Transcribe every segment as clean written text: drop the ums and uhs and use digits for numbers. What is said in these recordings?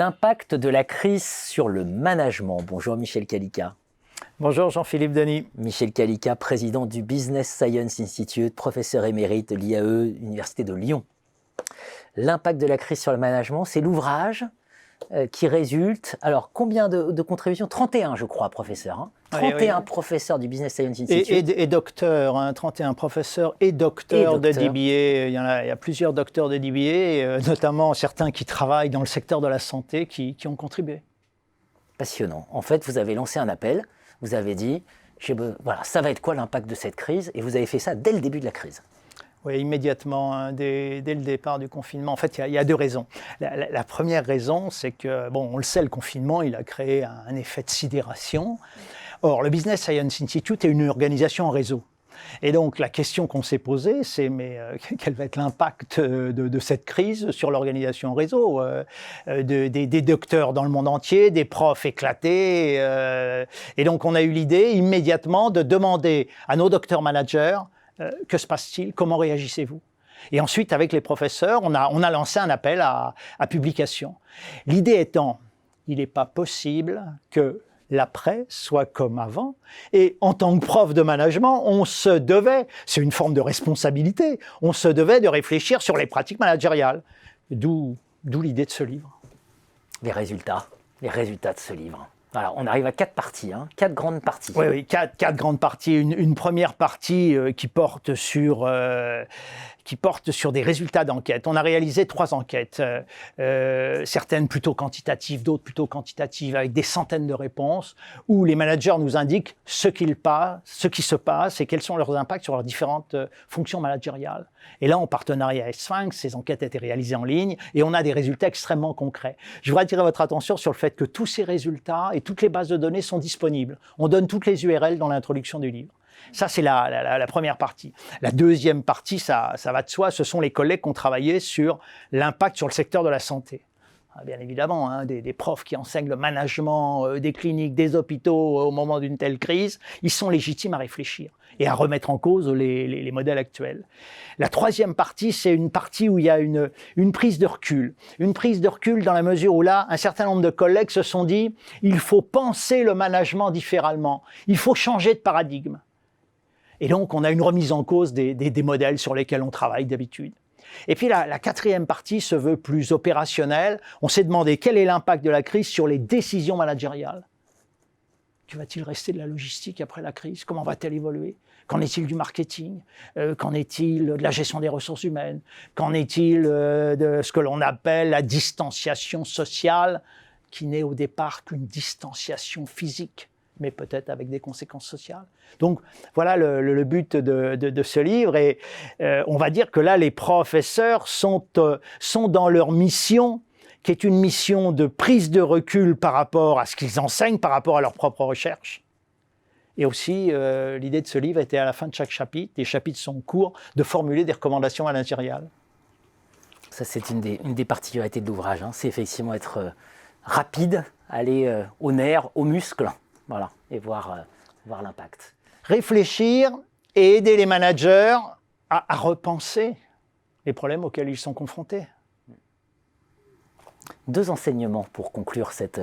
L'impact de la crise sur le management. Bonjour Michel Calica. Bonjour Jean-Philippe Denis. Michel Calica, président du Business Science Institute, professeur émérite de l'IAE, Université de Lyon. L'impact de la crise sur le management, c'est l'ouvrage qui résulte. Alors, combien de contributions? 31, je crois, professeur. Hein, 31 professeurs du Business Science Institute. Et docteurs, hein, 31 professeurs et docteurs de DBA. Il y a plusieurs docteurs de DBA, notamment certains qui travaillent dans le secteur de la santé, qui ont contribué. Passionnant. En fait, vous avez lancé un appel, vous avez dit, voilà, ça va être quoi l'impact de cette crise? Et vous avez fait ça dès le début de la crise. Oui, immédiatement, hein, dès le départ du confinement. En fait, il y a deux raisons. La première raison, c'est que, bon, on le sait, le confinement, il a créé un effet de sidération. Or, le Business Science Institute est une organisation en réseau. Et donc, la question qu'on s'est posée, c'est quel va être l'impact de cette crise sur l'organisation en réseau des docteurs dans le monde entier, des profs éclatés. Et donc, on a eu l'idée immédiatement de demander à nos docteurs managers que se passe-t-il, comment réagissez-vous? Et ensuite, avec les professeurs, on a lancé un appel à publication. L'idée étant, il n'est pas possible que l'après soit comme avant. Et en tant que prof de management, on se devait, c'est une forme de responsabilité, on se devait de réfléchir sur les pratiques managériales. D'où l'idée de ce livre. Les résultats de ce livre. Alors, on arrive à 4 parties, 4 grandes parties. Oui, 4 grandes parties. Une première partie qui porte sur des résultats d'enquête. On a réalisé 3 enquêtes, certaines plutôt quantitatives, d'autres plutôt quantitatives, avec des centaines de réponses, où les managers nous indiquent ce qui se passe et quels sont leurs impacts sur leurs différentes fonctions managériales. Et là, en partenariat avec Sphinx, ces enquêtes ont été réalisées en ligne et on a des résultats extrêmement concrets. Je voudrais attirer votre attention sur le fait que tous ces résultats et toutes les bases de données sont disponibles. On donne toutes les URL dans l'introduction du livre. Ça, c'est la première partie. La deuxième partie, ça va de soi, ce sont les collègues qui ont travaillé sur l'impact sur le secteur de la santé. Bien évidemment, hein, des profs qui enseignent le management des cliniques, des hôpitaux au moment d'une telle crise, ils sont légitimes à réfléchir et à remettre en cause les modèles actuels. La troisième partie, c'est une partie où il y a une prise de recul. Une prise de recul dans la mesure où là, un certain nombre de collègues se sont dit « il faut penser le management différemment, il faut changer de paradigme ». Et donc, on a une remise en cause des modèles sur lesquels on travaille d'habitude. Et puis la quatrième partie se veut plus opérationnelle. On s'est demandé quel est l'impact de la crise sur les décisions managériales. Que va-t-il rester de la logistique après la crise? Comment va-t-elle évoluer? Qu'en est-il du marketing? Qu'en est-il de la gestion des ressources humaines? Qu'en est-il de ce que l'on appelle la distanciation sociale, qui n'est au départ qu'une distanciation physique, mais peut-être avec des conséquences sociales. Donc voilà le but de ce livre. Et on va dire que là, les professeurs sont dans leur mission, qui est une mission de prise de recul par rapport à ce qu'ils enseignent, par rapport à leur propre recherche. Et aussi, l'idée de ce livre était à la fin de chaque chapitre, les chapitres sont courts, de formuler des recommandations managériales. Ça, c'est une des particularités de l'ouvrage. C'est effectivement être rapide, aller aux nerfs, aux muscles. Voilà, et voir l'impact. Réfléchir et aider les managers à repenser les problèmes auxquels ils sont confrontés. 2 enseignements pour conclure cette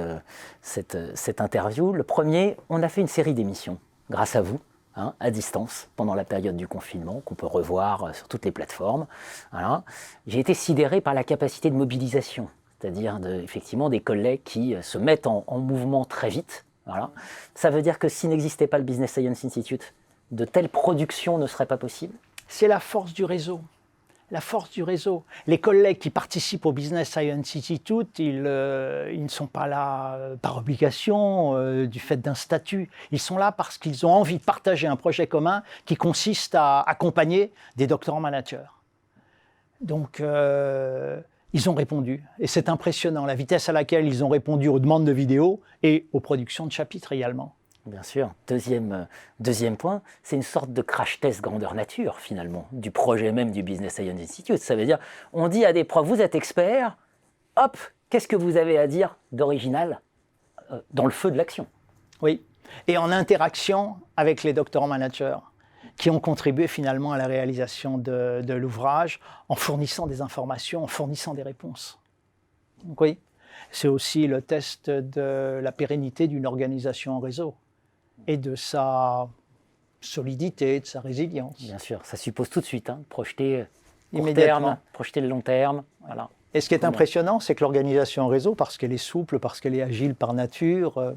interview. Le premier, on a fait une série d'émissions, grâce à vous, à distance, pendant la période du confinement, qu'on peut revoir sur toutes les plateformes. Voilà. J'ai été sidéré par la capacité de mobilisation, c'est-à-dire effectivement des collègues qui se mettent en mouvement très vite. Voilà. Ça veut dire que s'il n'existait pas le Business Science Institute, de telles productions ne seraient pas possibles? C'est la force du réseau. La force du réseau. Les collègues qui participent au Business Science Institute, ils ne sont pas là par obligation, du fait d'un statut. Ils sont là parce qu'ils ont envie de partager un projet commun qui consiste à accompagner des doctorants managers. Donc, ils ont répondu. Et c'est impressionnant, la vitesse à laquelle ils ont répondu aux demandes de vidéos et aux productions de chapitres également. Bien sûr. Deuxième point, c'est une sorte de crash test grandeur nature, finalement, du projet même du Business Science Institute. Ça veut dire, on dit à des profs, vous êtes experts, hop, qu'est-ce que vous avez à dire d'original dans le feu de l'action? Oui, et en interaction avec les doctorants managers, qui ont contribué finalement à la réalisation de l'ouvrage en fournissant des informations, en fournissant des réponses. Donc oui, c'est aussi le test de la pérennité d'une organisation en réseau et de sa solidité, de sa résilience. Bien sûr, ça suppose tout de suite, projeter court Immédiatement. terme, projeter le long terme. Voilà. Et ce qui est impressionnant, c'est que l'organisation en réseau, parce qu'elle est souple, parce qu'elle est agile par nature,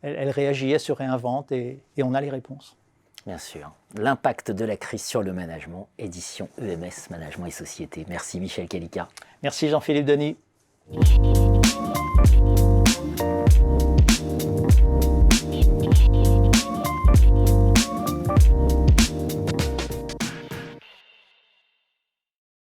elle réagit, elle se réinvente et on a les réponses. Bien sûr. L'impact de la crise sur le management, édition EMS, Management et Société. Merci Michel Kalika. Merci Jean-Philippe Denis.